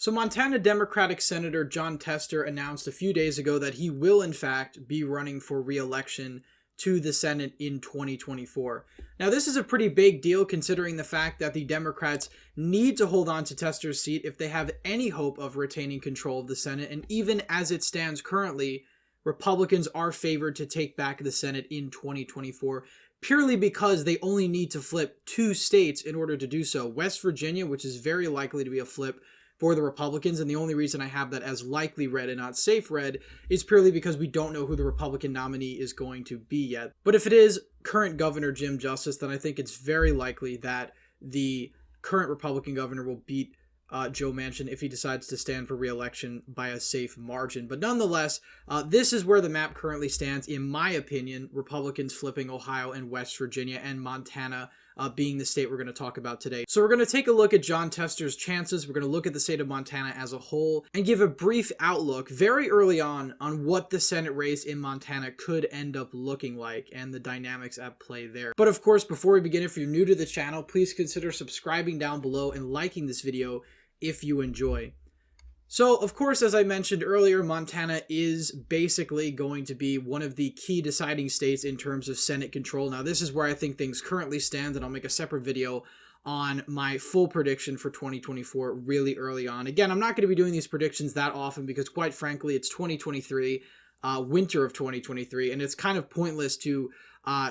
So Montana Democratic Senator Jon Tester announced a few days ago that he will in fact be running for re-election to the Senate in 2024. Now this is a pretty big deal considering the fact that the Democrats need to hold on to Tester's seat if they have any hope of retaining control of the Senate, and even as it stands currently, Republicans are favored to take back the Senate in 2024 purely because they only need to flip 2 states in order to do so. West Virginia, which is very likely to be a flip for the Republicans, and the only reason I have that as likely red and not safe red is purely because we don't know who the Republican nominee is going to be yet. But if it is current Governor Jim Justice, then I think it's very likely that the current Republican governor will beat Joe Manchin if he decides to stand for re-election by a safe margin. But nonetheless, this is where the map currently stands, in my opinion. Republicans flipping Ohio and West Virginia, and Montana being the state we're going to talk about today. So we're going to take a look at Jon Tester's chances. We're going to look at the state of Montana as a whole and give a brief outlook very early on what the Senate race in Montana could end up looking like and the dynamics at play there. But of course, before we begin, if you're new to the channel, please consider subscribing down below and liking this video if you enjoy. So, of course, as I mentioned earlier, Montana is basically going to be one of the key deciding states in terms of Senate control. Now, this is where I think things currently stand, and I'll make a separate video on my full prediction for 2024 really early on. Again, I'm not going to be doing these predictions that often because, quite frankly, it's 2023, winter of 2023, and it's kind of pointless to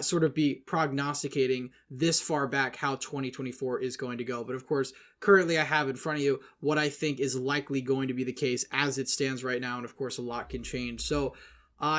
sort of be prognosticating this far back how 2024 is going to go. But of course, currently I have in front of you what I think is likely going to be the case as it stands right now. And of course, a lot can change. So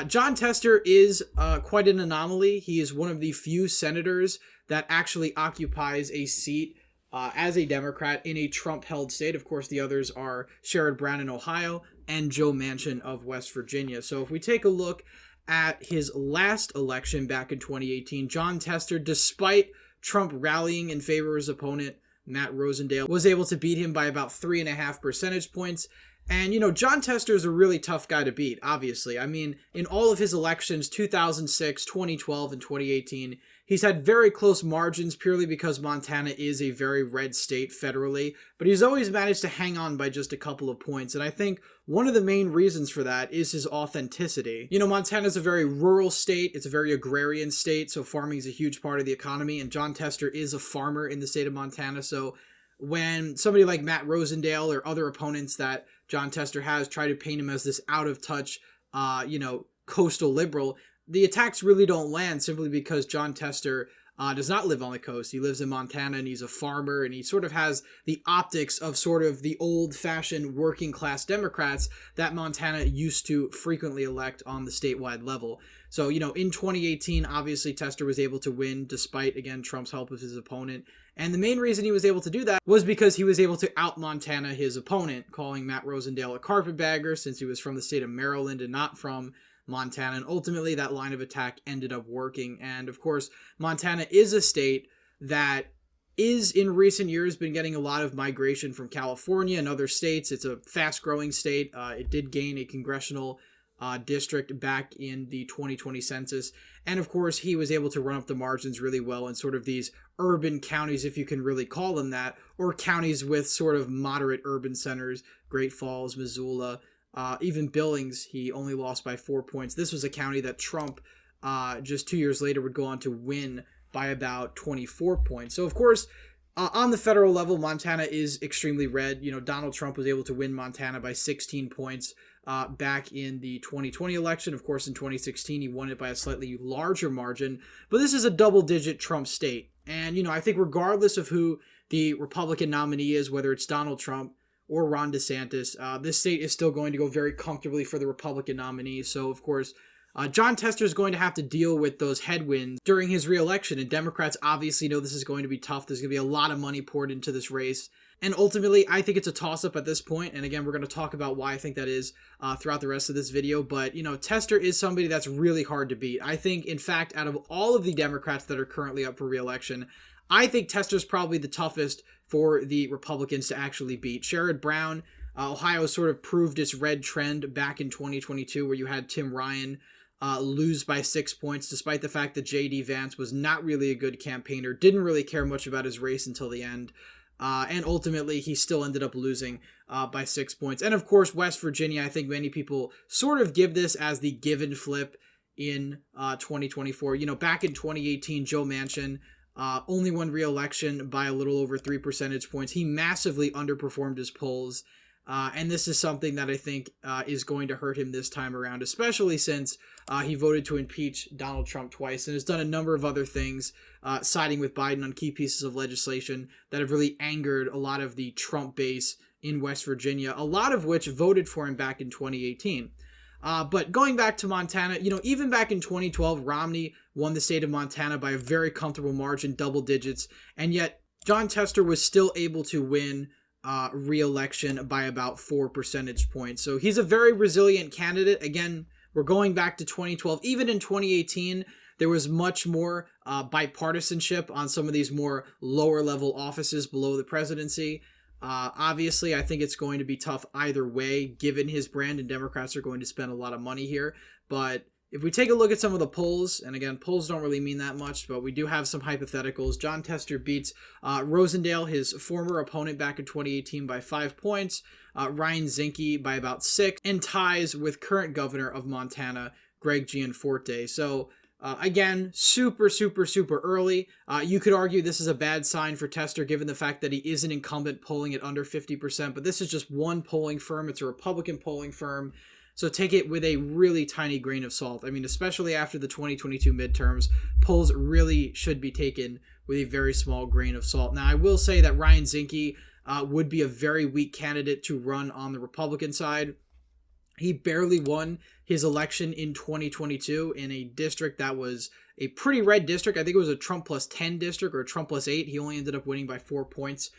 Jon Tester is quite an anomaly. He is one of the few senators that actually occupies a seat as a Democrat in a Trump-held state. Of course, the others are Sherrod Brown in Ohio and Joe Manchin of West Virginia. So if we take a look at his last election back in 2018, Jon Tester, despite Trump rallying in favor of his opponent, Matt Rosendale, was able to beat him by about 3.5 percentage points. And, you know, Jon Tester is a really tough guy to beat, obviously. I mean, in all of his elections, 2006, 2012, and 2018, he's had very close margins purely because Montana is a very red state federally, but he's always managed to hang on by just a couple of points. And I think one of the main reasons for that is his authenticity. You know, Montana is a very rural state. It's a very agrarian state, so farming is a huge part of the economy, and Jon Tester is a farmer in the state of Montana. So when somebody like Matt Rosendale or other opponents that Jon Tester has try to paint him as this out-of-touch, coastal liberal, the attacks really don't land simply because Jon Tester does not live on the coast. He lives in Montana, and he's a farmer, and he sort of has the optics of sort of the old-fashioned working-class Democrats that Montana used to frequently elect on the statewide level. So, you know, in 2018, obviously, Tester was able to win despite, again, Trump's help with his opponent. And the main reason he was able to do that was because he was able to out-Montana his opponent, calling Matt Rosendale a carpetbagger since he was from the state of Maryland and not from Montana. And ultimately, that line of attack ended up working. And of course, Montana is a state that is in recent years been getting a lot of migration from California and other states. It's a fast-growing state. It did gain a congressional district back in the 2020 census. And of course, he was able to run up the margins really well in sort of these urban counties, if you can really call them that, or counties with sort of moderate urban centers, Great Falls, Missoula, even Billings, he only lost by 4 points. This was a county that Trump, just 2 years later, would go on to win by about 24 points. So, of course, on the federal level, Montana is extremely red. You know, Donald Trump was able to win Montana by 16 points back in the 2020 election. Of course, in 2016, he won it by a slightly larger margin. But this is a double-digit Trump state. And, you know, I think regardless of who the Republican nominee is, whether it's Donald Trump or Ron DeSantis, this state is still going to go very comfortably for the Republican nominee. So, of course, Jon Tester is going to have to deal with those headwinds during his re-election, and Democrats obviously know this is going to be tough. There's going to be a lot of money poured into this race, and ultimately, I think it's a toss-up at this point, and again, we're going to talk about why I think that is throughout the rest of this video, but, you know, Tester is somebody that's really hard to beat. I think, in fact, out of all of the Democrats that are currently up for re-election, I think Tester's probably the toughest for the Republicans to actually beat. Sherrod Brown, Ohio sort of proved its red trend back in 2022 where you had Tim Ryan lose by 6 points, despite the fact that J.D. Vance was not really a good campaigner, didn't really care much about his race until the end. And ultimately, he still ended up losing by 6 points. And of course, West Virginia, I think many people sort of give this as the give and flip in 2024. Back in 2018, Joe Manchin only won re-election by a little over 3 percentage points. He massively underperformed his polls. And this is something that I think is going to hurt him this time around, especially since he voted to impeach Donald Trump twice and has done a number of other things, siding with Biden on key pieces of legislation that have really angered a lot of the Trump base in West Virginia, a lot of which voted for him back in 2018. But going back to Montana, even back in 2012, Romney won the state of Montana by a very comfortable margin, double digits, and yet Jon Tester was still able to win re-election by about 4 percentage points. So he's a very resilient candidate. Again, we're going back to 2012. Even in 2018, there was much more bipartisanship on some of these more lower level offices below the presidency. Obviously, I think it's going to be tough either way, given his brand, and Democrats are going to spend a lot of money here. But if we take a look at some of the polls, and again, polls don't really mean that much, but we do have some hypotheticals. Jon Tester beats Rosendale, his former opponent back in 2018, by 5 points. Ryan Zinke by about 6, and ties with current governor of Montana, Greg Gianforte. So again, super early. You could argue this is a bad sign for Tester, given the fact that he is an incumbent polling at under 50%, but this is just one polling firm. It's a Republican polling firm. So take it with a really tiny grain of salt. I mean, especially after the 2022 midterms, polls really should be taken with a very small grain of salt. Now, I will say that Ryan Zinke would be a very weak candidate to run on the Republican side. He barely won his election in 2022 in a district that was a pretty red district. I think it was a Trump plus 10 district or a Trump plus 8. He only ended up winning by 4 points.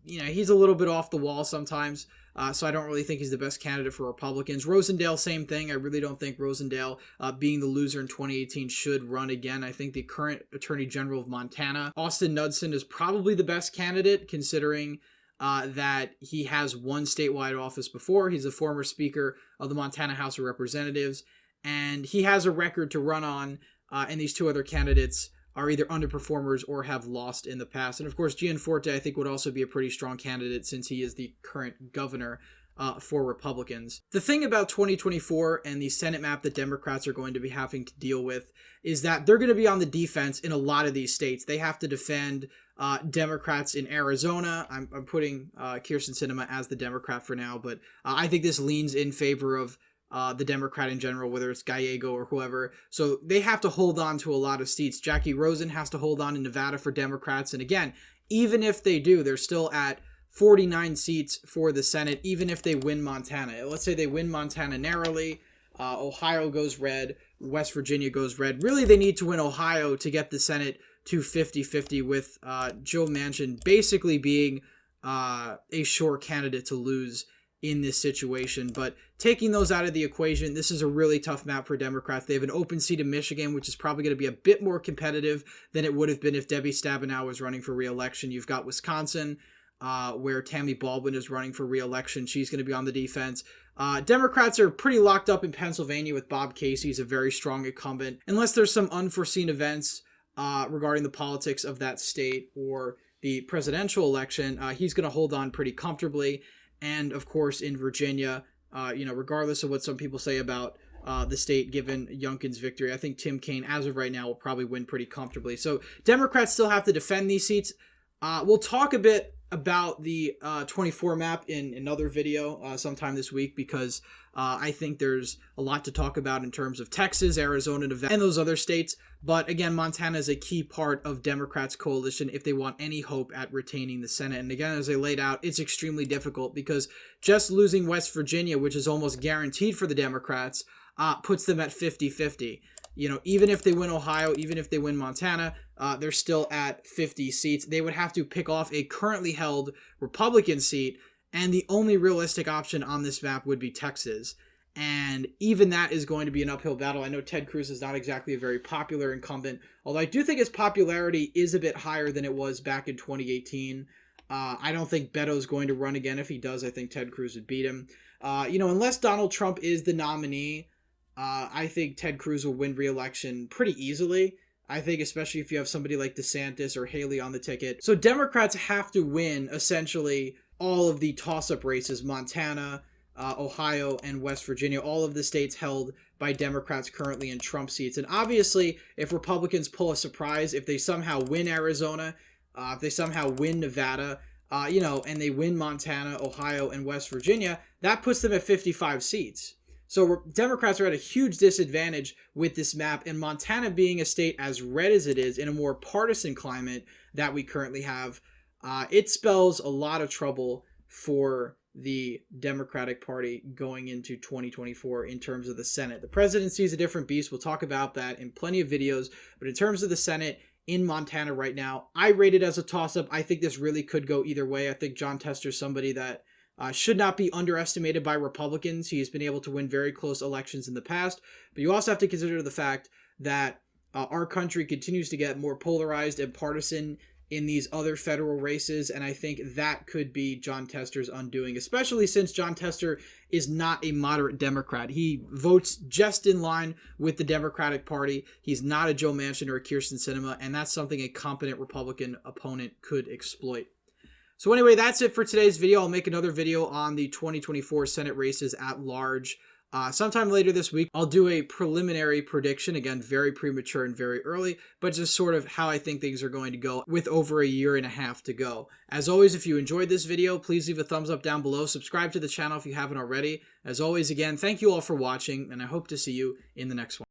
He's a little bit off the wall sometimes. So I don't really think he's the best candidate for Republicans. Rosendale, same thing. I really don't think Rosendale, being the loser in 2018, should run again. I think the current Attorney General of Montana, Austin Knudsen, is probably the best candidate, considering that he has won statewide office before. He's a former Speaker of the Montana House of Representatives, and he has a record to run on, and these two other candidates are either underperformers or have lost in the past. And of course, Gianforte, I think, would also be a pretty strong candidate since he is the current governor for Republicans. The thing about 2024 and the Senate map that Democrats are going to be having to deal with is that they're going to be on the defense in a lot of these states. They have to defend Democrats in Arizona. I'm putting Kyrsten Sinema as the Democrat for now, but I think this leans in favor of the Democrat in general, whether it's Gallego or whoever. So they have to hold on to a lot of seats. Jackie Rosen has to hold on in Nevada for Democrats. And again, even if they do, they're still at 49 seats for the Senate, even if they win Montana. Let's say they win Montana narrowly. Ohio goes red. West Virginia goes red. Really, they need to win Ohio to get the Senate to 50-50, with Joe Manchin basically being a sure candidate to lose in this situation. But taking those out of the equation, this is a really tough map for Democrats. They have an open seat in Michigan, which is probably going to be a bit more competitive than it would have been if Debbie Stabenow was running for re-election. You've got Wisconsin, where Tammy Baldwin is running for re-election. She's going to be on the defense. Democrats are pretty locked up in Pennsylvania with Bob Casey. He's a very strong incumbent. Unless there's some unforeseen events regarding the politics of that state or the presidential election, he's going to hold on pretty comfortably. And of course, in Virginia, regardless of what some people say about the state, given Youngkin's victory, I think Tim Kaine, as of right now, will probably win pretty comfortably. So Democrats still have to defend these seats. We'll talk a bit about the 24 map in another video sometime this week, because I think there's a lot to talk about in terms of Texas, Arizona, Nevada, and those other states. But again, Montana is a key part of Democrats' coalition if they want any hope at retaining the Senate. And again, as I laid out, it's extremely difficult because just losing West Virginia, which is almost guaranteed for the Democrats, puts them at 50-50. Even if they win Ohio, even if they win Montana, they're still at 50 seats. They would have to pick off a currently held Republican seat, and the only realistic option on this map would be Texas. And even that is going to be an uphill battle. I know Ted Cruz is not exactly a very popular incumbent, although I do think his popularity is a bit higher than it was back in 2018. I don't think Beto's going to run again. If he does, I think Ted Cruz would beat him. Unless Donald Trump is the nominee, I think Ted Cruz will win re-election pretty easily. I think especially if you have somebody like DeSantis or Haley on the ticket. So Democrats have to win essentially all of the toss-up races, Montana, Ohio, and West Virginia, all of the states held by Democrats currently in Trump seats. And obviously, if Republicans pull a surprise, if they somehow win Arizona, if they somehow win Nevada, and they win Montana, Ohio, and West Virginia, that puts them at 55 seats. So Democrats are at a huge disadvantage with this map, and Montana being a state as red as it is in a more partisan climate that we currently have, it spells a lot of trouble for the Democratic Party going into 2024 in terms of the Senate. The presidency is a different beast. We'll talk about that in plenty of videos, but in terms of the Senate in Montana right now, I rate it as a toss-up. I think this really could go either way. I think Jon Tester is somebody that should not be underestimated by Republicans. He's been able to win very close elections in the past, but you also have to consider the fact that our country continues to get more polarized and partisan in these other federal races, and I think that could be Jon Tester's undoing, especially since Jon Tester is not a moderate Democrat. He votes just in line with the Democratic Party. He's not a Joe Manchin or a Kyrsten Sinema, and that's something a competent Republican opponent could exploit. So anyway, that's it for today's video. I'll make another video on the 2024 Senate races at large. Sometime later this week, I'll do a preliminary prediction. Again, very premature and very early, but just sort of how I think things are going to go with over a year and a half to go. As always, if you enjoyed this video, please leave a thumbs up down below. Subscribe to the channel if you haven't already. As always, again, thank you all for watching, and I hope to see you in the next one.